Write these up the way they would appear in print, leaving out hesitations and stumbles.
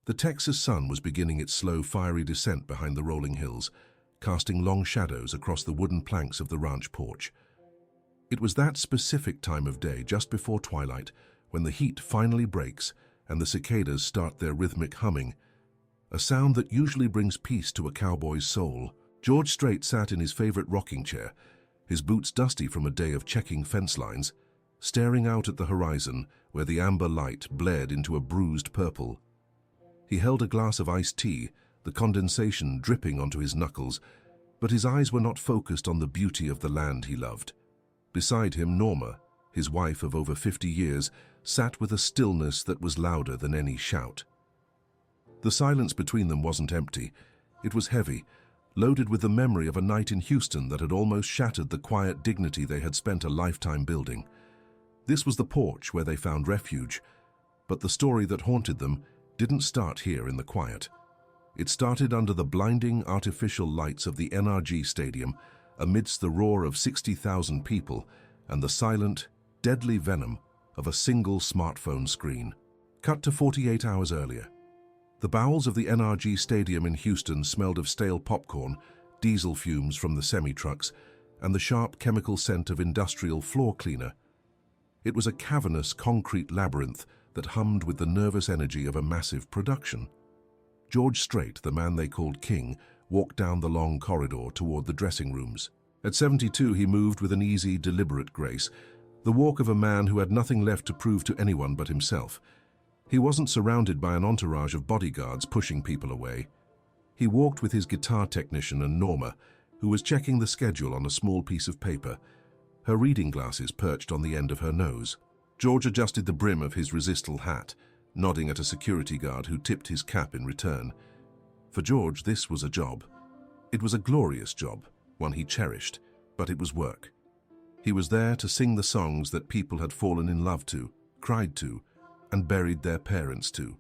The Texas sun was beginning its slow, fiery descent behind the rolling hills, casting long shadows across the wooden planks of the ranch porch. It was that specific time of day, just before twilight, when the heat finally breaks and the cicadas start their rhythmic humming, a sound that usually brings peace to a cowboy's soul. George Strait sat in his favorite rocking chair, his boots dusty from a day of checking fence lines, staring out at the horizon where the amber light bled into a bruised purple. He held a glass of iced tea, the condensation dripping onto his knuckles, but his eyes were not focused on the beauty of the land he loved. Beside him, Norma, his wife of over 50 years, sat with a stillness that was louder than any shout. The silence between them wasn't empty. It was heavy, loaded with the memory of a night in Houston that had almost shattered the quiet dignity they had spent a lifetime building. This was the porch where they found refuge, but the story that haunted them didn't start here in the quiet. It started under the blinding artificial lights of the NRG Stadium, amidst the roar of 60,000 people and the silent, deadly venom of a single smartphone screen. Cut to 48 hours earlier. The bowels of the NRG Stadium in Houston smelled of stale popcorn, diesel fumes from the semi-trucks, and the sharp chemical scent of industrial floor cleaner. It was a cavernous concrete labyrinth that hummed with the nervous energy of a massive production. George Strait, the man they called King, walked down the long corridor toward the dressing rooms. At 72, he moved with an easy, deliberate grace, the walk of a man who had nothing left to prove to anyone but himself. He wasn't surrounded by an entourage of bodyguards pushing people away. He walked with his guitar technician and Norma, who was checking the schedule on a small piece of paper, her reading glasses perched on the end of her nose. George adjusted the brim of his resistal hat, nodding at a security guard who tipped his cap in return. For George, this was a job. It was a glorious job, one he cherished, but it was work. He was there to sing the songs that people had fallen in love to, cried to, and buried their parents to.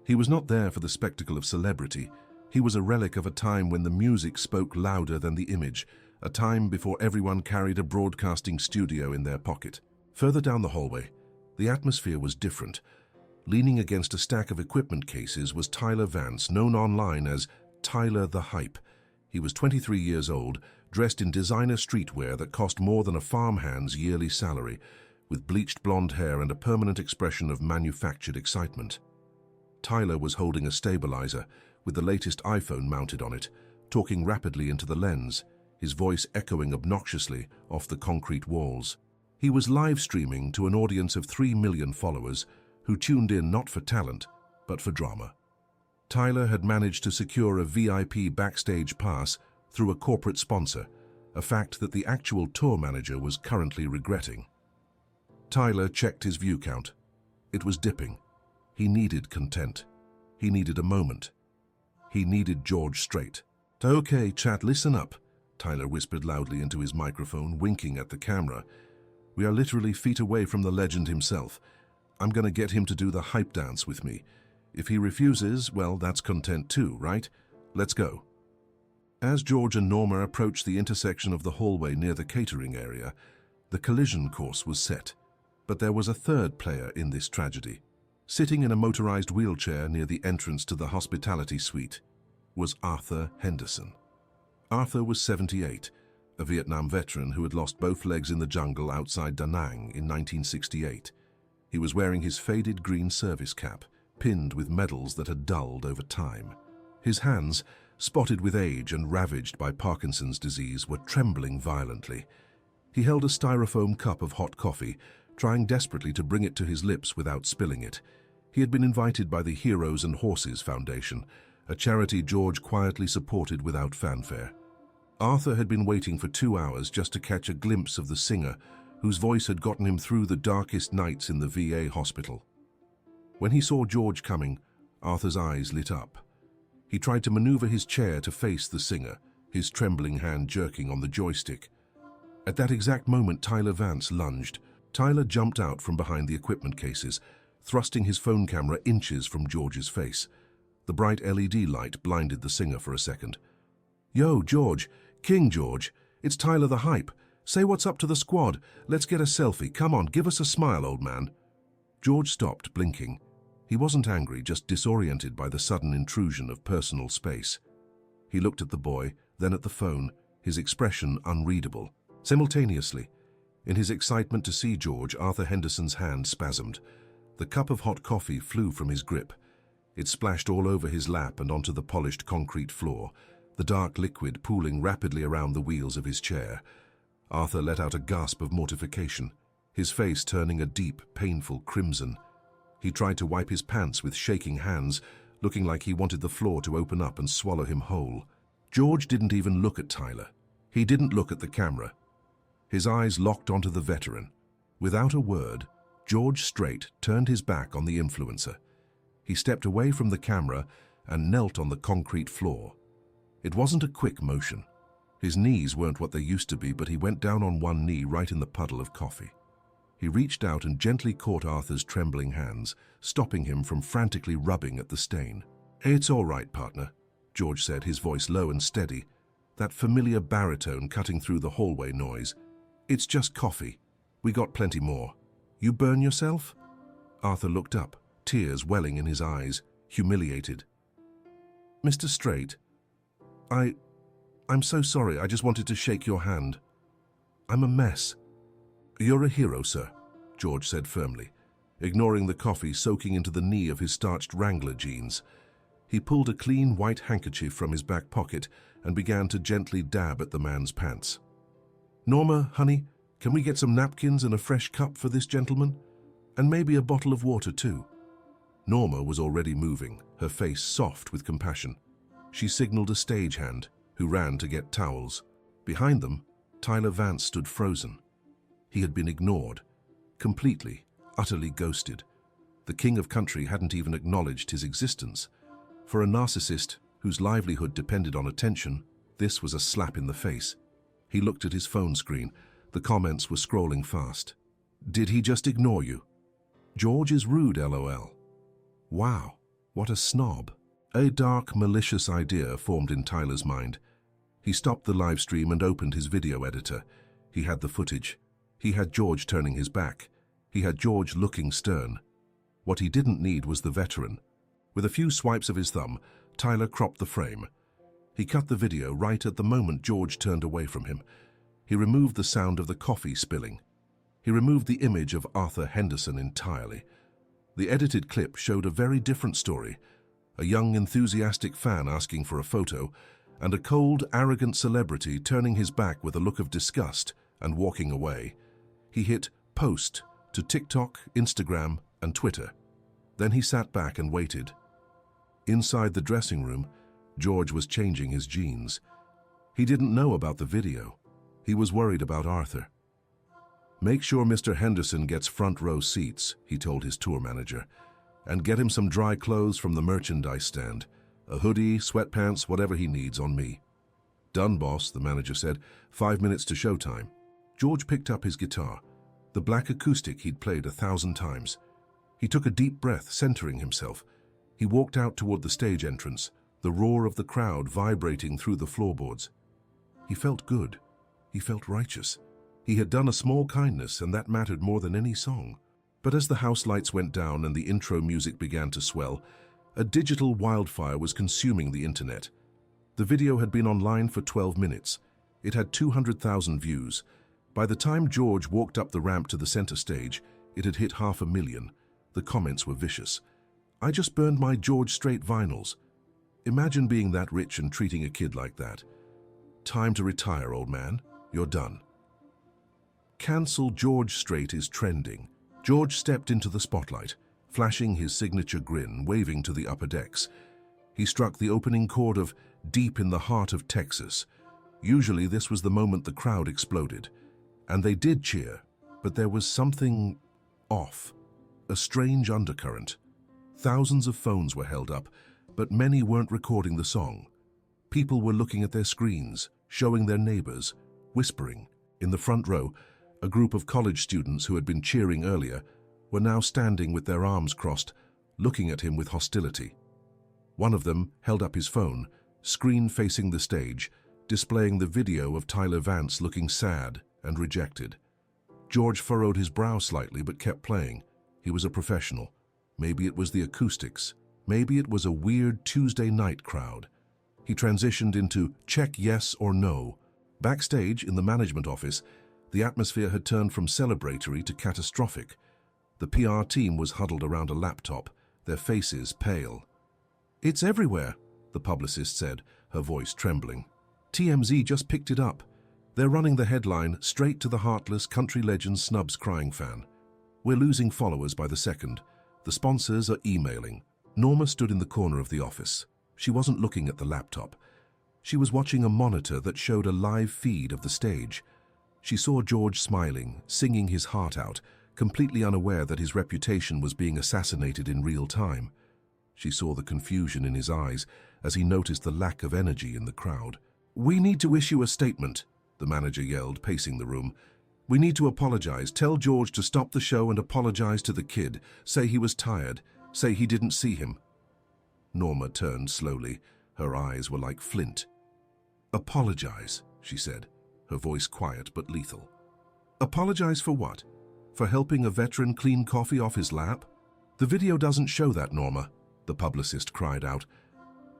He was not there for the spectacle of celebrity. He was a relic of a time when the music spoke louder than the image, a time before everyone carried a broadcasting studio in their pocket. Further down the hallway, the atmosphere was different. Leaning against a stack of equipment cases was Tyler Vance, known online as Tyler the Hype. He was 23 years old, dressed in designer streetwear that cost more than a farmhand's yearly salary, with bleached blonde hair and a permanent expression of manufactured excitement. Tyler was holding a stabilizer, with the latest iPhone mounted on it, talking rapidly into the lens, his voice echoing obnoxiously off the concrete walls. He was live streaming to an audience of 3 million followers who tuned in not for talent, but for drama. Tyler had managed to secure a VIP backstage pass through a corporate sponsor, a fact that the actual tour manager was currently regretting. Tyler checked his view count. It was dipping. He needed content. He needed a moment. He needed George Strait. "Okay, chat, listen up," Tyler whispered loudly into his microphone, winking at the camera. "We are literally feet away from the legend himself. I'm going to get him to do the hype dance with me. If he refuses, well, that's content too, right? Let's go." As George and Norma approached the intersection of the hallway near the catering area, the collision course was set. But there was a third player in this tragedy. Sitting in a motorized wheelchair near the entrance to the hospitality suite was Arthur Henderson. Arthur was 78, a Vietnam veteran who had lost both legs in the jungle outside Da Nang in 1968. He was wearing his faded green service cap, pinned with medals that had dulled over time. His hands, spotted with age and ravaged by Parkinson's disease, were trembling violently. He held a styrofoam cup of hot coffee, trying desperately to bring it to his lips without spilling it. He had been invited by the Heroes and Horses Foundation, a charity George quietly supported without fanfare. Arthur had been waiting for 2 hours just to catch a glimpse of the singer, whose voice had gotten him through the darkest nights in the VA hospital. When he saw George coming, Arthur's eyes lit up. He tried to maneuver his chair to face the singer, his trembling hand jerking on the joystick. At that exact moment, Tyler Vance lunged. Tyler jumped out from behind the equipment cases, thrusting his phone camera inches from George's face. The bright LED light blinded the singer for a second. "Yo, George, King George, it's Tyler the Hype. Say what's up to the squad. Let's get a selfie. Come on, give us a smile, old man." George stopped, blinking. He wasn't angry, just disoriented by the sudden intrusion of personal space. He looked at the boy, then at the phone, his expression unreadable. Simultaneously, in his excitement to see George, Arthur Henderson's hand spasmed. The cup of hot coffee flew from his grip. It splashed all over his lap and onto the polished concrete floor, the dark liquid pooling rapidly around the wheels of his chair. Arthur let out a gasp of mortification, his face turning a deep, painful crimson. He tried to wipe his pants with shaking hands, looking like he wanted the floor to open up and swallow him whole. George didn't even look at Tyler. He didn't look at the camera. His eyes locked onto the veteran. Without a word, George Strait turned his back on the influencer. He stepped away from the camera and knelt on the concrete floor. It wasn't a quick motion. His knees weren't what they used to be, but he went down on one knee right in the puddle of coffee. He reached out and gently caught Arthur's trembling hands, stopping him from frantically rubbing at the stain. "Hey, it's all right, partner," George said, his voice low and steady, that familiar baritone cutting through the hallway noise. "It's just coffee. We got plenty more. You burn yourself?" Arthur looked up, tears welling in his eyes, humiliated. "Mr. Strait, I'm so sorry. I just wanted to shake your hand. I'm a mess." "You're a hero, sir," George said firmly, ignoring the coffee soaking into the knee of his starched Wrangler jeans. He pulled a clean white handkerchief from his back pocket and began to gently dab at the man's pants. "Norma, honey, can we get some napkins and a fresh cup for this gentleman? And maybe a bottle of water, too." Norma was already moving, her face soft with compassion. She signaled a stagehand, who ran to get towels. Behind them, Tyler Vance stood frozen. He had been ignored, completely, utterly ghosted. The king of country hadn't even acknowledged his existence. For a narcissist whose livelihood depended on attention, this was a slap in the face. He looked at his phone screen. The comments were scrolling fast. "Did he just ignore you? George is rude, LOL. Wow, what a snob." A dark, malicious idea formed in Tyler's mind. He stopped the live stream and opened his video editor. He had the footage. He had George turning his back. He had George looking stern. What he didn't need was the veteran. With a few swipes of his thumb, Tyler cropped the frame. He cut the video right at the moment George turned away from him. He removed the sound of the coffee spilling. He removed the image of Arthur Henderson entirely. The edited clip showed a very different story. A young, enthusiastic fan asking for a photo, and a cold, arrogant celebrity turning his back with a look of disgust and walking away. He hit post to TikTok, Instagram, and Twitter. Then he sat back and waited. Inside the dressing room, George was changing his jeans. He didn't know about the video. He was worried about Arthur. "Make sure Mr. Henderson gets front row seats," he told his tour manager, "and get him some dry clothes from the merchandise stand. A hoodie, sweatpants, whatever he needs on me." "Done, boss," the manager said. 5 minutes to showtime." George picked up his guitar, the black acoustic he'd played 1,000 times. He took a deep breath, centering himself. He walked out toward the stage entrance, the roar of the crowd vibrating through the floorboards. He felt good. He felt righteous. He had done a small kindness, and that mattered more than any song. But as the house lights went down and the intro music began to swell, a digital wildfire was consuming the internet. The video had been online for 12 minutes. It had 200,000 views. By the time George walked up the ramp to the center stage, it had hit 500,000. The comments were vicious. "I just burned my George Strait vinyls. Imagine being that rich and treating a kid like that. Time to retire, old man. You're done." "Cancel George Strait is trending." George stepped into the spotlight, flashing his signature grin, waving to the upper decks. He struck the opening chord of "Deep in the Heart of Texas." Usually this was the moment the crowd exploded. And they did cheer, but there was something off, a strange undercurrent. Thousands of phones were held up, but many weren't recording the song. People were looking at their screens, showing their neighbors, whispering. In the front row, a group of college students who had been cheering earlier were now standing with their arms crossed, looking at him with hostility. One of them held up his phone, screen facing the stage, displaying the video of Tyler Vance looking sad and rejected. George furrowed his brow slightly but kept playing. He was a professional. Maybe it was the acoustics. Maybe it was a weird Tuesday night crowd. He transitioned into check yes or no. Backstage, in the management office, the atmosphere had turned from celebratory to catastrophic. The PR team was huddled around a laptop, their faces pale. "It's everywhere," the publicist said, her voice trembling. "TMZ just picked it up. They're running the headline, 'Straight to the heartless country legend snubs crying fan.' We're losing followers by the second. The sponsors are emailing." Norma stood in the corner of the office. She wasn't looking at the laptop. She was watching a monitor that showed a live feed of the stage. She saw George smiling, singing his heart out, completely unaware that his reputation was being assassinated in real time. She saw the confusion in his eyes as he noticed the lack of energy in the crowd. "We need to issue a statement," the manager yelled, pacing the room. "We need to apologize. Tell George to stop the show and apologize to the kid. Say he was tired. Say he didn't see him." Norma turned slowly. Her eyes were like flint. "Apologize," she said, her voice quiet but lethal. "Apologize for what? For helping a veteran clean coffee off his lap?" "The video doesn't show that, Norma," the publicist cried out.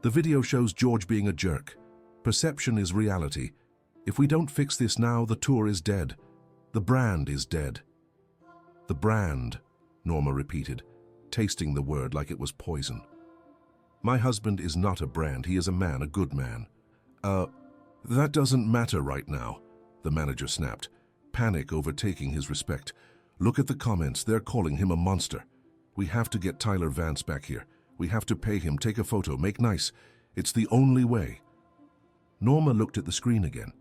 "The video shows George being a jerk. Perception is reality. If we don't fix this now, the tour is dead. The brand is dead." "The brand," Norma repeated, tasting the word like it was poison. "My husband is not a brand. He is a man, a good man." That doesn't matter right now," the manager snapped, panic overtaking his respect. "Look at the comments. They're calling him a monster. We have to get Tyler Vance back here. We have to pay him, take a photo, make nice. It's the only way." Norma looked at the screen again.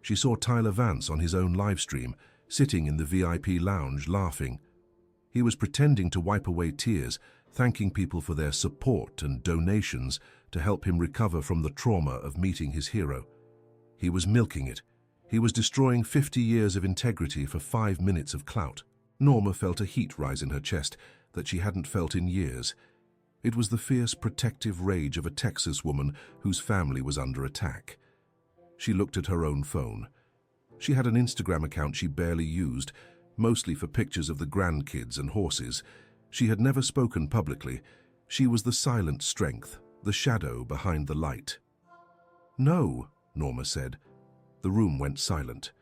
She saw Tyler Vance on his own live stream, sitting in the VIP lounge, laughing. He was pretending to wipe away tears, thanking people for their support and donations to help him recover from the trauma of meeting his hero. He was milking it. He was destroying 50 years of integrity for 5 minutes of clout. Norma felt a heat rise in her chest that she hadn't felt in years. It was the fierce, protective rage of a Texas woman whose family was under attack. She looked at her own phone. She had an Instagram account she barely used, mostly for pictures of the grandkids and horses. She had never spoken publicly. She was the silent strength, the shadow behind the light. "No," Norma said. The room went silent.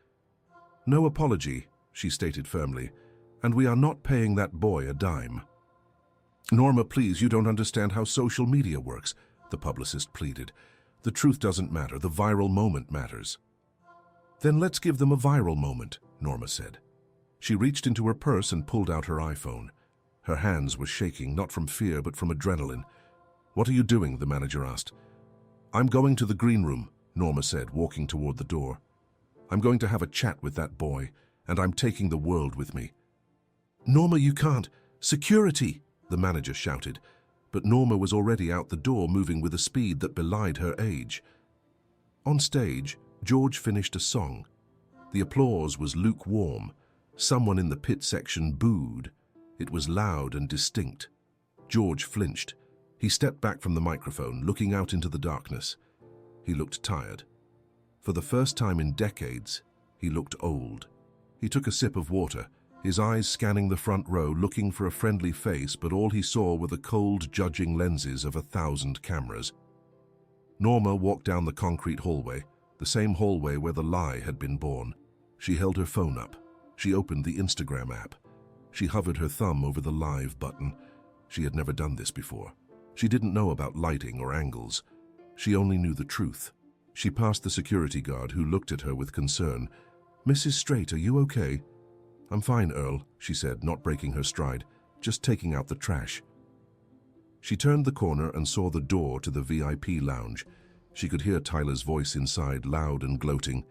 "No apology," she stated firmly, "and we are not paying that boy a dime." "Norma, please, you don't understand how social media works," the publicist pleaded. "The truth doesn't matter, the viral moment matters." "Then let's give them a viral moment," Norma said. She reached into her purse and pulled out her iPhone. Her hands were shaking, not from fear, but from adrenaline. "What are you doing?" the manager asked. "I'm going to the green room," Norma said, walking toward the door. "I'm going to have a chat with that boy, and I'm taking the world with me." "Norma, you can't. Security!" the manager shouted. But Norma was already out the door, moving with a speed that belied her age. On stage, George finished a song. The applause was lukewarm. Someone in the pit section booed. It was loud and distinct. George flinched. He stepped back from the microphone, looking out into the darkness. He looked tired. For the first time in decades, he looked old. He took a sip of water, his eyes scanning the front row, looking for a friendly face, but all he saw were the cold, judging lenses of 1,000 cameras. Norma walked down the concrete hallway, the same hallway where the lie had been born. She held her phone up. She opened the Instagram app. She hovered her thumb over the live button. She had never done this before. She didn't know about lighting or angles. She only knew the truth. She passed the security guard, who looked at her with concern. "Mrs. Straight, are you okay?" "I'm fine, Earl," she said, not breaking her stride, "just taking out the trash." She turned the corner and saw the door to the VIP lounge. She could hear Tyler's voice inside, loud and gloating.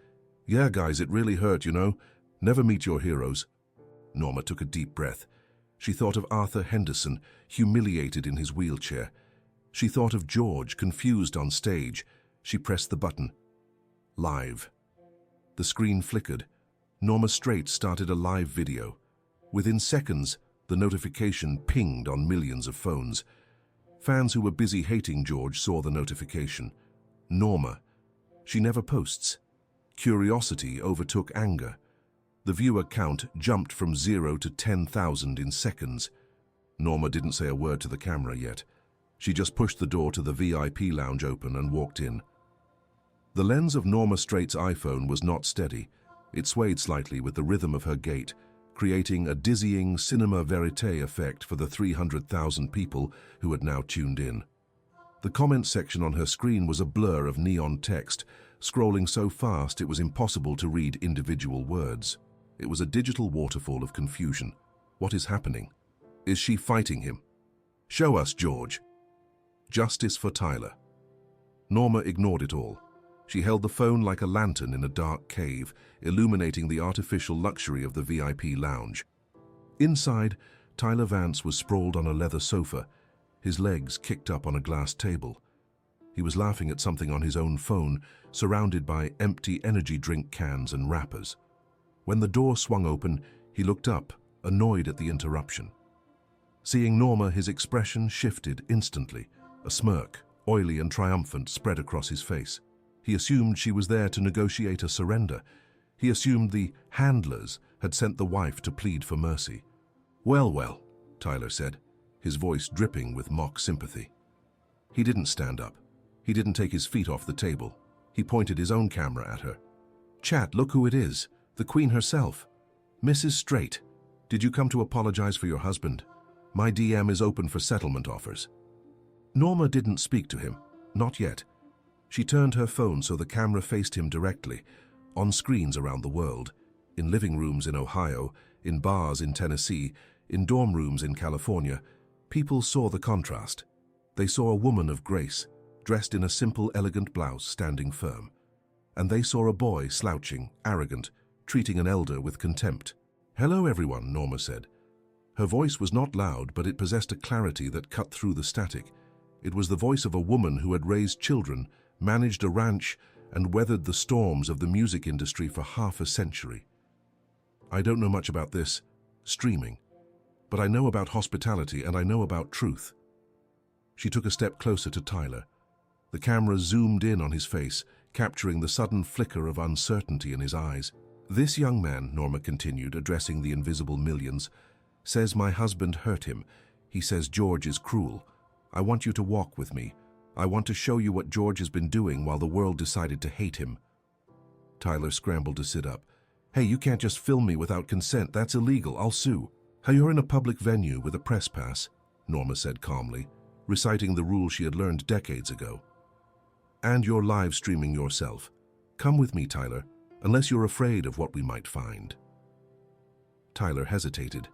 "Yeah, guys, it really hurt, you know. Never meet your heroes." Norma took a deep breath. She thought of Arthur Henderson, humiliated in his wheelchair. She thought of George, confused on stage. She pressed the button. Live. The screen flickered. Norma Strait'S started a live video. Within seconds, the notification pinged on millions of phones. Fans who were busy hating George saw the notification. Norma. She never posts. Curiosity overtook anger. The viewer count jumped from 0 to 10,000 in seconds. Norma didn't say a word to the camera yet. She just pushed the door to the VIP lounge open and walked in. The lens of Norma Strait's iPhone was not steady. It swayed slightly with the rhythm of her gait, creating a dizzying cinema verite effect for the 300,000 people who had now tuned in. The comment section on her screen was a blur of neon text, scrolling so fast it was impossible to read individual words. It was a digital waterfall of confusion. What is happening? Is she fighting him? Show us, George. Justice for Tyler. Norma ignored it all. She held the phone like a lantern in a dark cave, illuminating the artificial luxury of the VIP lounge. Inside, Tyler Vance was sprawled on a leather sofa, his legs kicked up on a glass table. He was laughing at something on his own phone, surrounded by empty energy drink cans and wrappers. When the door swung open, he looked up, annoyed at the interruption. Seeing Norma, his expression shifted instantly. A smirk, oily and triumphant, spread across his face. He assumed she was there to negotiate a surrender. He assumed the handlers had sent the wife to plead for mercy. "Well, well," Tyler said, his voice dripping with mock sympathy. He didn't stand up. He didn't take his feet off the table. He pointed his own camera at her. "Chat, look who it is. The Queen herself. Mrs. Straight, did you come to apologize for your husband? My DM is open for settlement offers." Norma didn't speak to him. Not yet. She turned her phone so the camera faced him directly, on screens around the world, in living rooms in Ohio, in bars in Tennessee, in dorm rooms in California. People saw the contrast. They saw a woman of grace, dressed in a simple, elegant blouse, standing firm. And they saw a boy slouching, arrogant, treating an elder with contempt. "Hello, everyone," Norma said. Her voice was not loud, but it possessed a clarity that cut through the static. It was the voice of a woman who had raised children, managed a ranch, and weathered the storms of the music industry for half a century. "I don't know much about this, streaming, but I know about hospitality and I know about truth." She took a step closer to Tyler. The camera zoomed in on his face, capturing the sudden flicker of uncertainty in his eyes. "This young man," Norma continued, addressing the invisible millions, "says my husband hurt him. He says George is cruel. I want you to walk with me. I want to show you what George has been doing while the world decided to hate him." Tyler scrambled to sit up. "Hey, you can't just film me without consent. That's illegal. I'll sue." "Hey, you're in a public venue with a press pass," Norma said calmly, reciting the rules she had learned decades ago. "And you're live streaming yourself. Come with me, Tyler, unless you're afraid of what we might find." Tyler hesitated.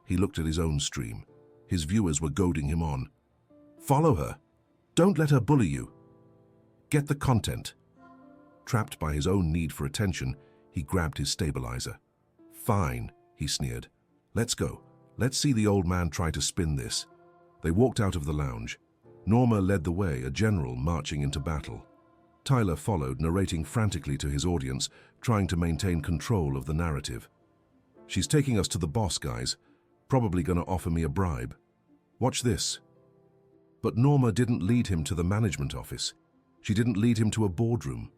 He looked at his own stream. His viewers were goading him on. "Follow her. Don't let her bully you. Get the content." Trapped by his own need for attention, he grabbed his stabilizer. "Fine," he sneered. "Let's go. Let's see the old man try to spin this." They walked out of the lounge. Norma led the way, a general marching into battle. Tyler followed, narrating frantically to his audience, trying to maintain control of the narrative. "She's taking us to the boss, guys. Probably gonna offer me a bribe. Watch this." But Norma didn't lead him to the management office. She didn't lead him to a boardroom.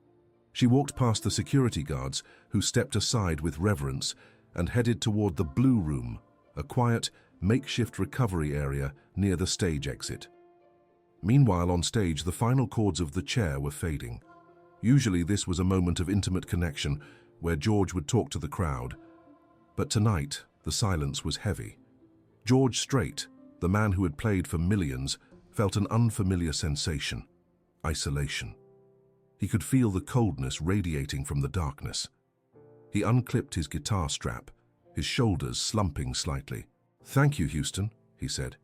She walked past the security guards, who stepped aside with reverence, and headed toward the Blue Room, a quiet, makeshift recovery area near the stage exit. Meanwhile, on stage, the final chords of The Chair were fading. Usually this was a moment of intimate connection, where George would talk to the crowd. But tonight, the silence was heavy. George Strait, the man who had played for millions, felt an unfamiliar sensation: isolation. He could feel the coldness radiating from the darkness. He unclipped his guitar strap, his shoulders slumping slightly. "Thank you, Houston," he said.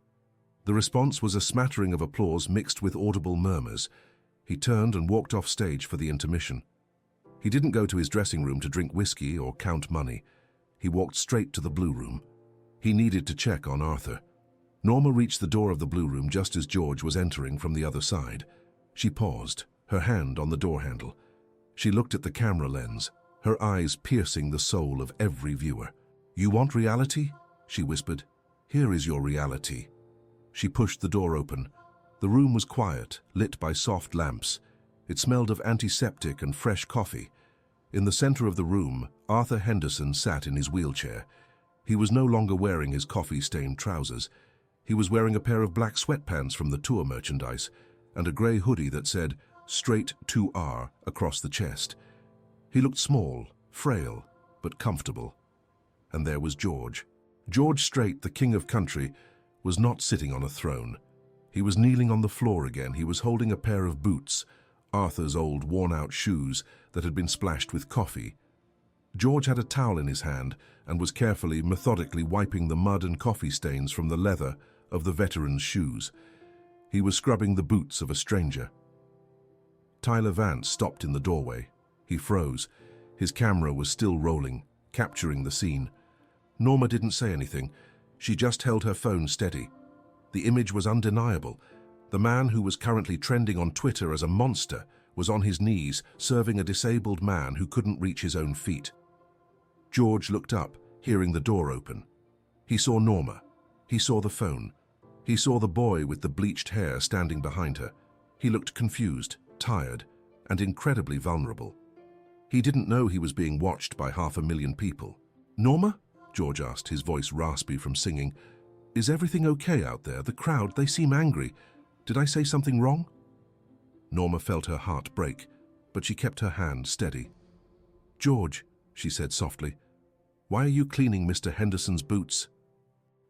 The response was a smattering of applause mixed with audible murmurs. He turned and walked off stage for the intermission. He didn't go to his dressing room to drink whiskey or count money. He walked straight to the Blue Room. He needed to check on Arthur. Norma reached the door of the Blue Room just as George was entering from the other side. She paused, her hand on the door handle. She looked at the camera lens, her eyes piercing the soul of every viewer. "You want reality?" she whispered. "Here is your reality." She pushed the door open. The room was quiet, lit by soft lamps. It smelled of antiseptic and fresh coffee. In the center of the room, Arthur Henderson sat in his wheelchair. He was no longer wearing his coffee-stained trousers. He was wearing a pair of black sweatpants from the tour merchandise and a grey hoodie that said Straight 2R across the chest. He looked small, frail, but comfortable. And there was George. George Strait, the king of country, was not sitting on a throne. He was kneeling on the floor again. He was holding a pair of boots, Arthur's old worn-out shoes that had been splashed with coffee. George had a towel in his hand and was carefully, methodically wiping the mud and coffee stains from the leather of the veteran's shoes. He was scrubbing the boots of a stranger. Tyler Vance stopped in the doorway. He froze. His camera was still rolling, capturing the scene. Norma didn't say anything. She just held her phone steady. The image was undeniable. The man who was currently trending on Twitter as a monster was on his knees, serving a disabled man who couldn't reach his own feet. George looked up, hearing the door open. He saw Norma. He saw the phone. He saw the boy with the bleached hair standing behind her. He looked confused, tired, and incredibly vulnerable. He didn't know he was being watched by 500,000 people. "Norma?" George asked, his voice raspy from singing. "Is everything okay out there? The crowd, they seem angry. Did I say something wrong?" Norma felt her heart break, but she kept her hand steady. "George," she said softly, "why are you cleaning Mr. Henderson's boots?"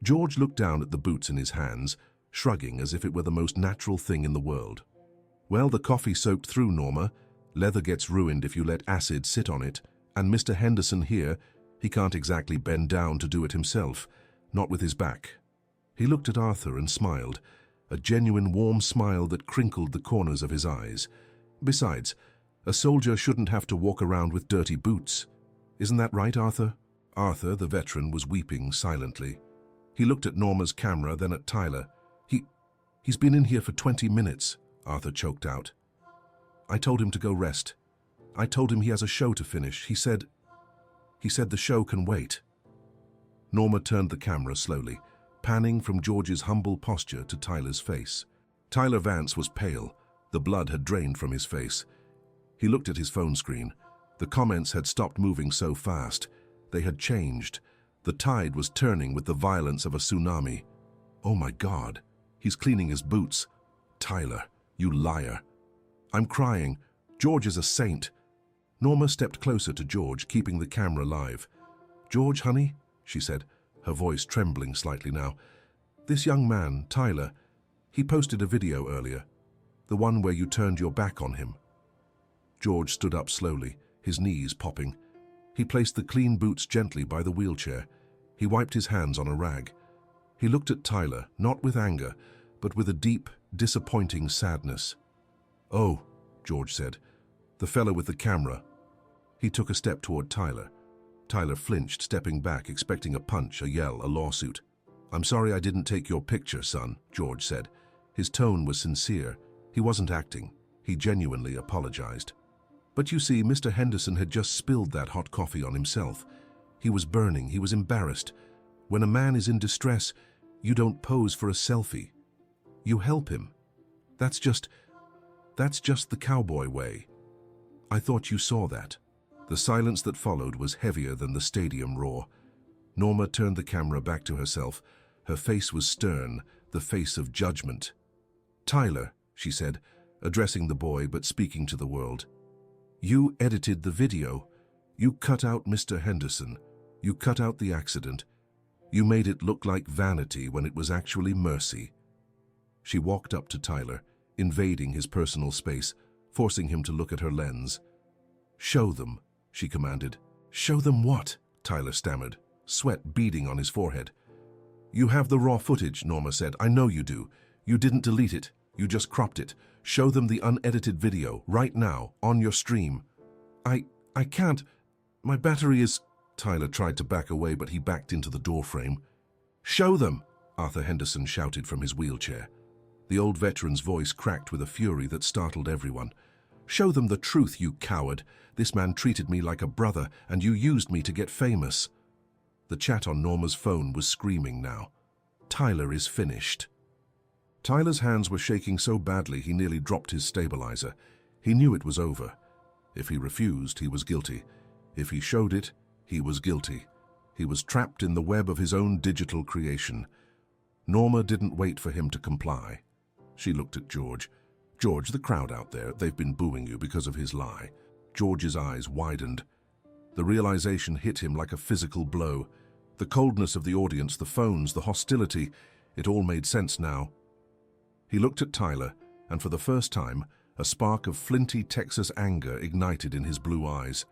George looked down at the boots in his hands, shrugging as if it were the most natural thing in the world. "Well, the coffee soaked through, Norma. Leather gets ruined if you let acid sit on it, and Mr. Henderson here, he can't exactly bend down to do it himself, not with his back." He looked at Arthur and smiled, a genuine warm smile that crinkled the corners of his eyes. "Besides, a soldier shouldn't have to walk around with dirty boots. Isn't that right, Arthur?" Arthur, the veteran, was weeping silently. He looked at Norma's camera, then at Tyler. He's been in here for 20 minutes, Arthur choked out. "I told him to go rest. I told him he has a show to finish. He said the show can wait." Norma turned the camera slowly, panning from George's humble posture to Tyler's face. Tyler Vance was pale. The blood had drained from his face. He looked at his phone screen. The comments had stopped moving so fast. They had changed. The tide was turning with the violence of a tsunami. "Oh my God, he's cleaning his boots. Tyler, you liar." "I'm crying. George is a saint." Norma stepped closer to George, keeping the camera live. "George, honey," she said, her voice trembling slightly now. "This young man, Tyler, he posted a video earlier, the one where you turned your back on him." George stood up slowly, his knees popping. He placed the clean boots gently by the wheelchair. He wiped his hands on a rag. He looked at Tyler, not with anger, but with a deep, disappointing sadness. "Oh," George said, "the fellow with the camera." He took a step toward Tyler. Tyler flinched, stepping back, expecting a punch, a yell, a lawsuit. "I'm sorry I didn't take your picture, son," George said. His tone was sincere. He wasn't acting. He genuinely apologized. "But you see, Mr. Henderson had just spilled that hot coffee on himself. He was burning. He was embarrassed. When a man is in distress, you don't pose for a selfie. You help him. That's just the cowboy way. I thought you saw that." The silence that followed was heavier than the stadium roar. Norma turned the camera back to herself. Her face was stern, the face of judgment. "Tyler," she said, addressing the boy but speaking to the world, "you edited the video. You cut out Mr. Henderson. You cut out the accident. You made it look like vanity when it was actually mercy." She walked up to Tyler, invading his personal space, forcing him to look at her lens. "Show them," she commanded. "Show them what?" Tyler stammered, sweat beading on his forehead. "You have the raw footage," Norma said. "I know you do. You didn't delete it. You just cropped it. Show them the unedited video, right now, on your stream." I can't. My battery is..." Tyler tried to back away, but he backed into the doorframe. "Show them!" Arthur Henderson shouted from his wheelchair. The old veteran's voice cracked with a fury that startled everyone. "Show them the truth, you coward. This man treated me like a brother, and you used me to get famous." The chat on Norma's phone was screaming now. "Tyler is finished." Tyler's hands were shaking so badly he nearly dropped his stabilizer. He knew it was over. If he refused, he was guilty. If he showed it, he was guilty. He was trapped in the web of his own digital creation. Norma didn't wait for him to comply. She looked at George. "George, the crowd out there, they've been booing you because of his lie." George's eyes widened. The realization hit him like a physical blow. The coldness of the audience, the phones, the hostility, it all made sense now. He looked at Tyler, and for the first time, a spark of flinty Texas anger ignited in his blue eyes.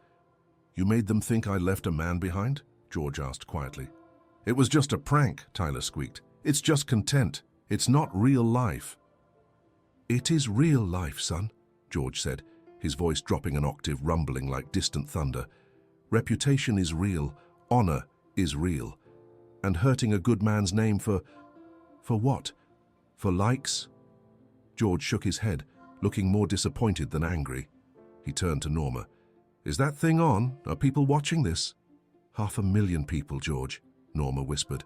"You made them think I left a man behind?" George asked quietly. "It was just a prank," Tyler squeaked. "It's just content. It's not real life." "It is real life, son," George said, his voice dropping an octave, rumbling like distant thunder. "Reputation is real, honor is real. And hurting a good man's name for what? For likes?" George shook his head, looking more disappointed than angry. He turned to Norma. "Is that thing on? Are people watching this?" "500,000 people, George," Norma whispered.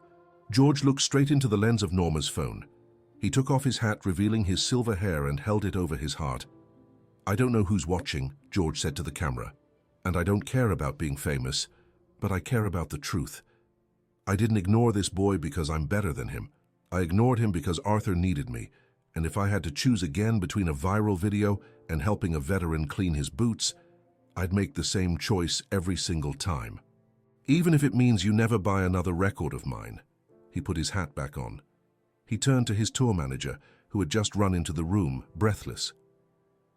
George looked straight into the lens of Norma's phone. He took off his hat, revealing his silver hair, and held it over his heart. "I don't know who's watching," George said to the camera. "And I don't care about being famous, but I care about the truth. I didn't ignore this boy because I'm better than him. I ignored him because Arthur needed me, and if I had to choose again between a viral video and helping a veteran clean his boots, I'd make the same choice every single time. Even if it means you never buy another record of mine." He put his hat back on. He turned to his tour manager, who had just run into the room, breathless.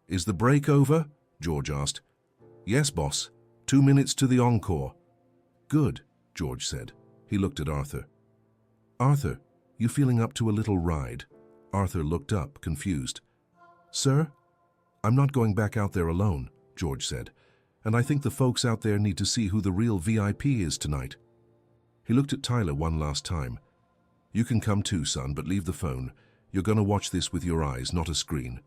"Is the break over?" George asked. "Yes, boss. 2 minutes to the encore." "Good," George said. He looked at Arthur. "Arthur, you feeling up to a little ride?" Arthur looked up, confused. "Sir? I'm not going back out there alone," George said. "And I think the folks out there need to see who the real VIP is tonight." He looked at Tyler one last time. "You can come too, son, but leave the phone. You're going to watch this with your eyes, not a screen."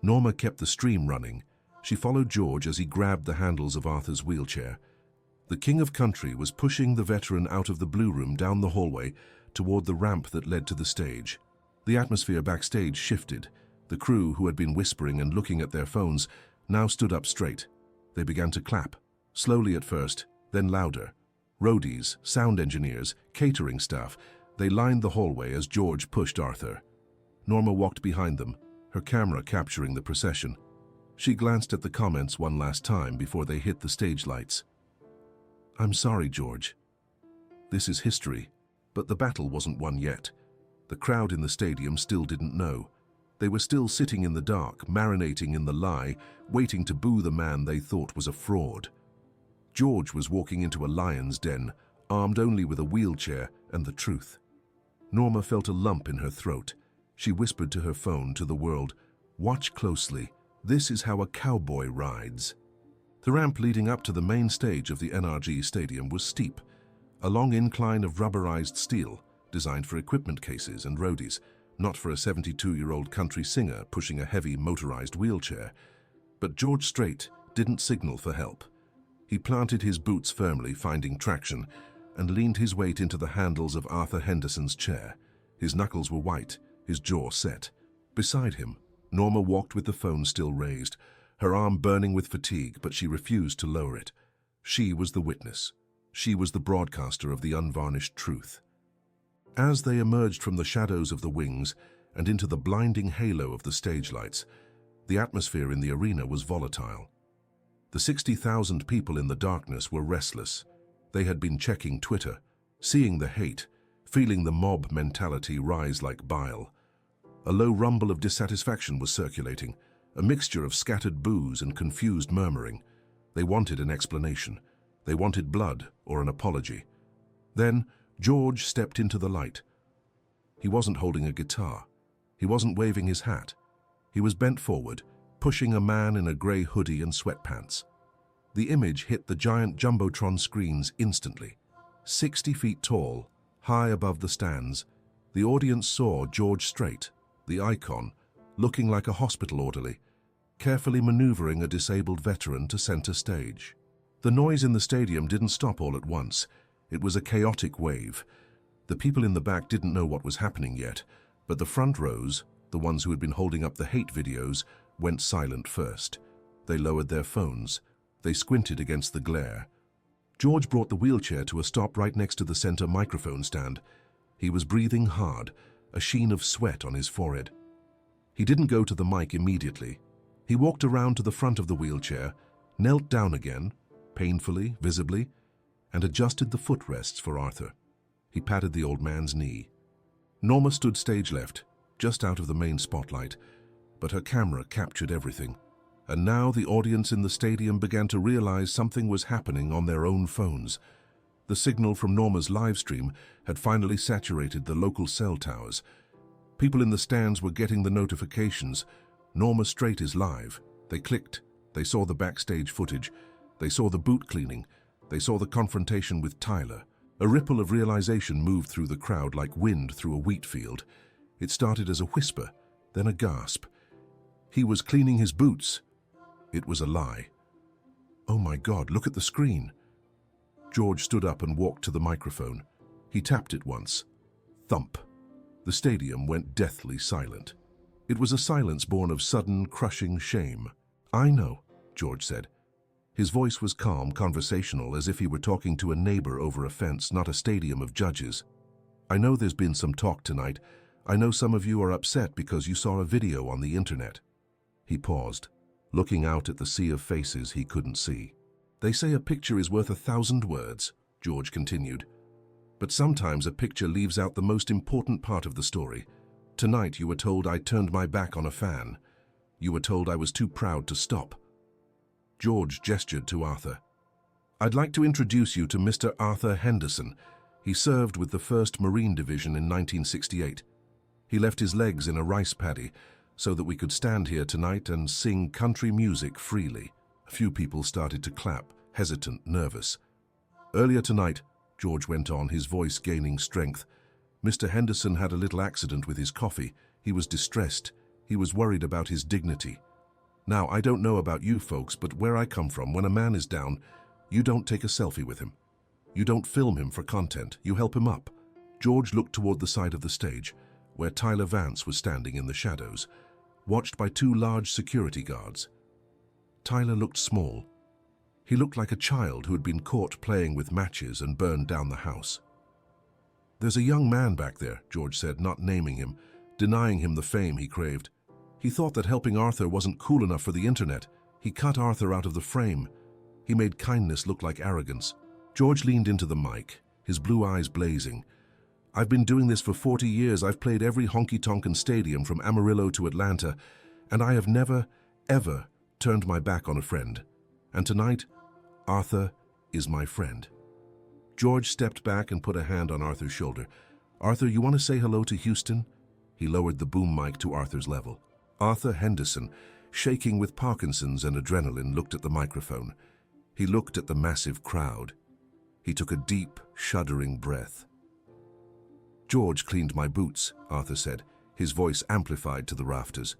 Norma kept the stream running. She followed George as he grabbed the handles of Arthur's wheelchair. The King of Country was pushing the veteran out of the blue room down the hallway toward the ramp that led to the stage. The atmosphere backstage shifted. The crew, who had been whispering and looking at their phones, now stood up straight. They began to clap, slowly at first, then louder. Roadies, sound engineers, catering staff, they lined the hallway as George pushed Arthur. Norma walked behind them, her camera capturing the procession. She glanced at the comments one last time before they hit the stage lights. "I'm sorry, George. This is history, but the battle wasn't won yet." The crowd in the stadium still didn't know. They were still sitting in the dark, marinating in the lie, waiting to boo the man they thought was a fraud. George was walking into a lion's den, armed only with a wheelchair and the truth. Norma felt a lump in her throat. She whispered to her phone, to the world, "Watch closely. This is how a cowboy rides." The ramp leading up to the main stage of the NRG Stadium was steep, a long incline of rubberized steel, designed for equipment cases and roadies, not for a 72-year-old country singer pushing a heavy motorized wheelchair. But George Strait didn't signal for help. He planted his boots firmly, finding traction, and leaned his weight into the handles of Arthur Henderson's chair. His knuckles were white, his jaw set. Beside him, Norma walked with the phone still raised, her arm burning with fatigue, but she refused to lower it. She was the witness. She was the broadcaster of the unvarnished truth. As they emerged from the shadows of the wings and into the blinding halo of the stage lights, the atmosphere in the arena was volatile. The 60,000 people in the darkness were restless. They had been checking Twitter, seeing the hate, feeling the mob mentality rise like bile. A low rumble of dissatisfaction was circulating, a mixture of scattered boos and confused murmuring. They wanted an explanation. They wanted blood or an apology. Then George stepped into the light. He wasn't holding a guitar. He wasn't waving his hat. He was bent forward, pushing a man in a grey hoodie and sweatpants. The image hit the giant jumbotron screens instantly. 60 feet tall, high above the stands, the audience saw George Strait, the icon, looking like a hospital orderly, carefully maneuvering a disabled veteran to center stage. The noise in the stadium didn't stop all at once. It was a chaotic wave. The people in the back didn't know what was happening yet, but the front rows, the ones who had been holding up the hate videos, went silent first. They lowered their phones. They squinted against the glare. George brought the wheelchair to a stop right next to the center microphone stand. He was breathing hard, a sheen of sweat on his forehead. He didn't go to the mic immediately. He walked around to the front of the wheelchair, knelt down again, painfully, visibly, and adjusted the footrests for Arthur. He patted the old man's knee. Norma stood stage left, just out of the main spotlight, but her camera captured everything. And now the audience in the stadium began to realize something was happening on their own phones. The signal from Norma's live stream had finally saturated the local cell towers. People in the stands were getting the notifications. Norma Straight is live. They clicked. They saw the backstage footage. They saw the boot cleaning. They saw the confrontation with Tyler. A ripple of realization moved through the crowd like wind through a wheat field. It started as a whisper, then a gasp. He was cleaning his boots. It was a lie. Oh my God, look at the screen. George stood up and walked to the microphone. He tapped it once. Thump. The stadium went deathly silent. It was a silence born of sudden, crushing shame. I know, George said. His voice was calm, conversational, as if he were talking to a neighbor over a fence, not a stadium of judges. I know there's been some talk tonight. I know some of you are upset because you saw a video on the internet. He paused, looking out at the sea of faces he couldn't see. They say a picture is worth 1,000 words, George continued. But sometimes a picture leaves out the most important part of the story. Tonight you were told I turned my back on a fan. You were told I was too proud to stop. George gestured to Arthur. I'd like to introduce you to Mr. Arthur Henderson. He served with the 1st Marine Division in 1968. He left his legs in a rice paddy so that we could stand here tonight and sing country music freely. A few people started to clap, hesitant, nervous. Earlier tonight, George went on, his voice gaining strength, Mr. Henderson had a little accident with his coffee. He was distressed. He was worried about his dignity. Now, I don't know about you folks, but where I come from, when a man is down, you don't take a selfie with him. You don't film him for content. You help him up. George looked toward the side of the stage, where Tyler Vance was standing in the shadows, watched by 2 large security guards. Tyler looked small. He looked like a child who had been caught playing with matches and burned down the house. There's a young man back there, George said, not naming him, denying him the fame he craved. He thought that helping Arthur wasn't cool enough for the internet. He cut Arthur out of the frame. He made kindness look like arrogance. George leaned into the mic, his blue eyes blazing. I've been doing this for 40 years. I've played every honky-tonkin' stadium from Amarillo to Atlanta, and I have never, ever turned my back on a friend. And tonight, Arthur is my friend. George stepped back and put a hand on Arthur's shoulder. Arthur, you want to say hello to Houston? He lowered the boom mic to Arthur's level. Arthur Henderson, shaking with Parkinson's and adrenaline, looked at the microphone. He looked at the massive crowd. He took a deep, shuddering breath. George cleaned my boots, Arthur said, his voice amplified to the rafters.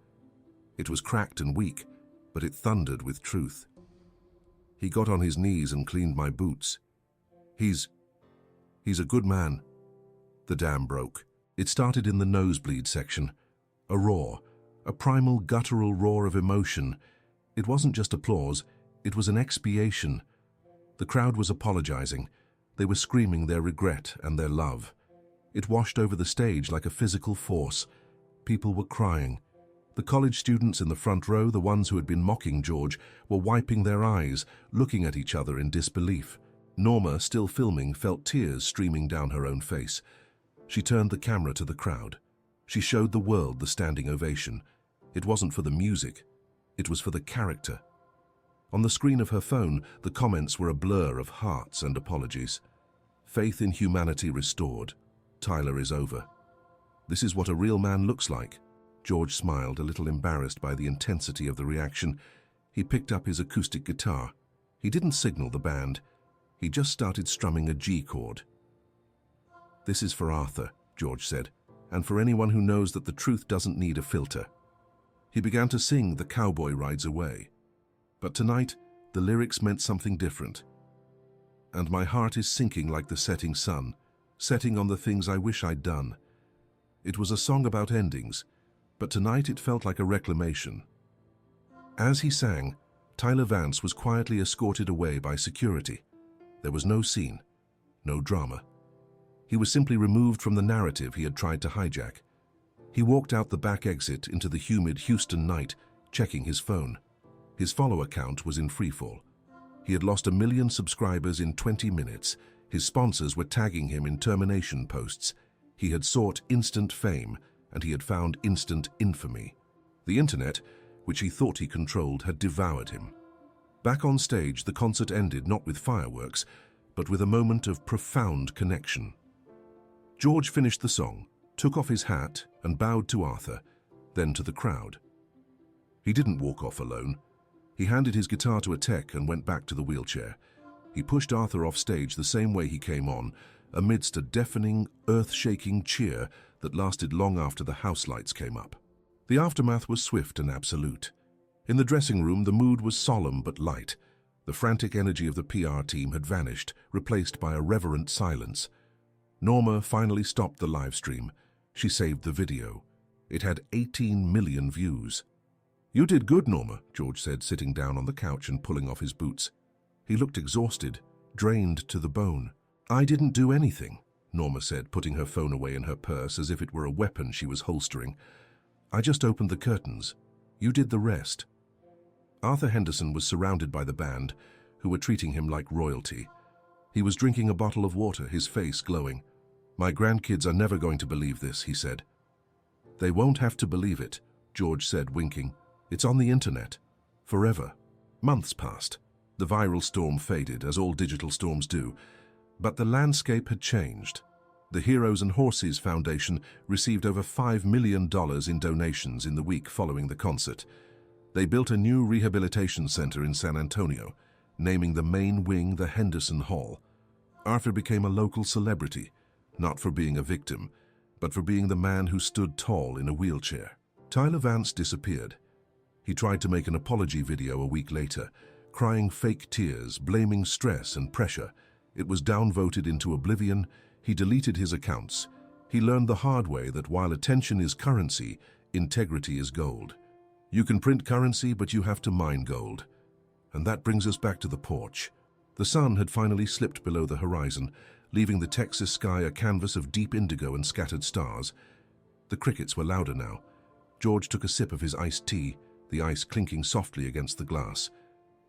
It was cracked and weak, but it thundered with truth. He got on his knees and cleaned my boots. He's a good man. The dam broke. It started in the nosebleed section. A roar, a primal, guttural roar of emotion. It wasn't just applause, it was an expiation. The crowd was apologizing. They were screaming their regret and their love. It washed over the stage like a physical force. People were crying. The college students in the front row, the ones who had been mocking George, were wiping their eyes, looking at each other in disbelief. Norma, still filming, felt tears streaming down her own face. She turned the camera to the crowd. She showed the world the standing ovation. It wasn't for the music. It was for the character. On the screen of her phone, the comments were a blur of hearts and apologies. Faith in humanity restored. Tyler is over. This is what a real man looks like. George smiled, a little embarrassed by the intensity of the reaction. He picked up his acoustic guitar. He didn't signal the band. He just started strumming a G chord. This is for Arthur, George said, and for anyone who knows that the truth doesn't need a filter. He began to sing The Cowboy Rides Away. But tonight, the lyrics meant something different. And my heart is sinking like the setting sun, setting on the things I wish I'd done. It was a song about endings, but tonight it felt like a reclamation. As he sang, Tyler Vance was quietly escorted away by security. There was no scene, no drama. He was simply removed from the narrative he had tried to hijack. He walked out the back exit into the humid Houston night, checking his phone. His follower count was in freefall. He had lost 1 million subscribers in 20 minutes. His sponsors were tagging him in termination posts. He had sought instant fame, and he had found instant infamy. The internet, which he thought he controlled, had devoured him. Back on stage, the concert ended not with fireworks, but with a moment of profound connection. George finished the song, took off his hat and bowed to Arthur, then to the crowd. He didn't walk off alone. He handed his guitar to a tech and went back to the wheelchair. He pushed Arthur off stage the same way he came on, amidst a deafening, earth-shaking cheer that lasted long after the house lights came up. The aftermath was swift and absolute. In the dressing room, the mood was solemn but light. The frantic energy of the PR team had vanished, replaced by a reverent silence. Norma finally stopped the live stream. She saved the video. It had 18 million views. "You did good, Norma," George said, sitting down on the couch and pulling off his boots. He looked exhausted, drained to the bone. "I didn't do anything," Norma said, putting her phone away in her purse as if it were a weapon she was holstering. "I just opened the curtains. You did the rest." Arthur Henderson was surrounded by the band, who were treating him like royalty. He was drinking a bottle of water, his face glowing. "My grandkids are never going to believe this," he said. "They won't have to believe it," George said, winking. "It's on the internet. Forever." Months passed. The viral storm faded, as all digital storms do. But the landscape had changed. The Heroes and Horses Foundation received over $5 million in donations in the week following the concert. They built a new rehabilitation center in San Antonio, naming the main wing the Henderson Hall. Arthur became a local celebrity, not for being a victim, but for being the man who stood tall in a wheelchair. Tyler Vance disappeared. He tried to make an apology video a week later, crying fake tears, blaming stress and pressure. It was downvoted into oblivion. He deleted his accounts. He learned the hard way that while attention is currency, integrity is gold. You can print currency, but you have to mine gold. And that brings us back to the porch. The sun had finally slipped below the horizon, leaving the Texas sky a canvas of deep indigo and scattered stars. The crickets were louder now. George took a sip of his iced tea, the ice clinking softly against the glass.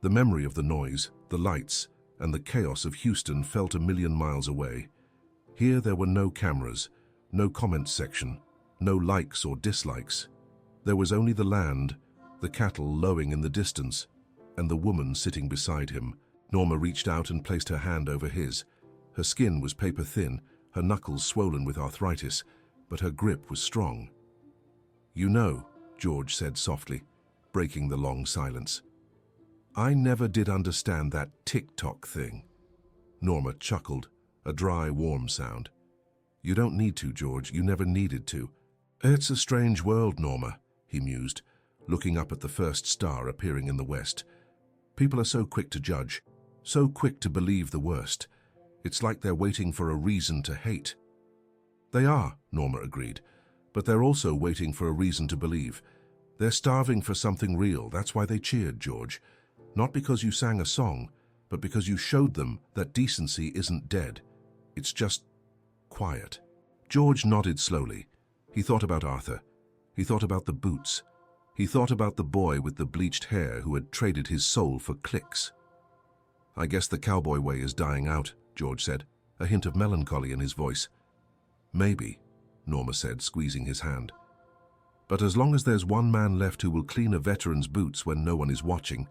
The memory of the noise, the lights, and the chaos of Houston felt 1 million miles away. Here there were no cameras, no comments section, no likes or dislikes. There was only the land, the cattle lowing in the distance, and the woman sitting beside him. Norma reached out and placed her hand over his. Her skin was paper thin, her knuckles swollen with arthritis, but her grip was strong. "You know," George said softly, breaking the long silence, "I never did understand that TikTok thing." Norma chuckled, a dry, warm sound. "You don't need to, George. You never needed to." "It's a strange world, Norma," he mused, looking up at the first star appearing in the west. "People are so quick to judge, so quick to believe the worst. It's like they're waiting for a reason to hate." "They are," Norma agreed, "but they're also waiting for a reason to believe. They're starving for something real. That's why they cheered, George. Not because you sang a song, but because you showed them that decency isn't dead. It's just quiet." George nodded slowly. He thought about Arthur. He thought about the boots. He thought about the boy with the bleached hair who had traded his soul for clicks. "I guess the cowboy way is dying out," George said, a hint of melancholy in his voice. "Maybe," Norma said, squeezing his hand. "But as long as there's one man left who will clean a veteran's boots when no one is watching,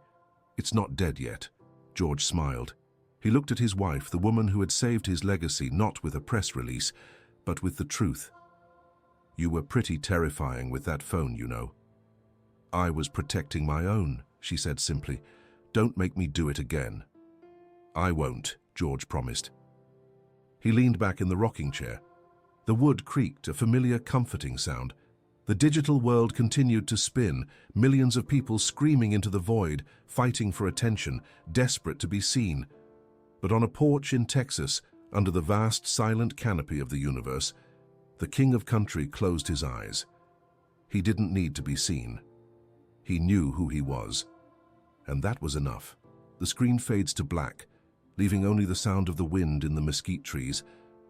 it's not dead yet." George smiled. He looked at his wife, the woman who had saved his legacy not with a press release, but with the truth. "You were pretty terrifying with that phone, you know." "I was protecting my own," she said simply. "Don't make me do it again." "I won't," George promised. He leaned back in the rocking chair. The wood creaked, a familiar, comforting sound. The digital world continued to spin, millions of people screaming into the void, fighting for attention, desperate to be seen. But on a porch in Texas, under the vast, silent canopy of the universe, the king of country closed his eyes. He didn't need to be seen. He knew who he was. And that was enough. The screen fades to black, leaving only the sound of the wind in the mesquite trees,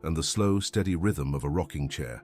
and the slow, steady rhythm of a rocking chair.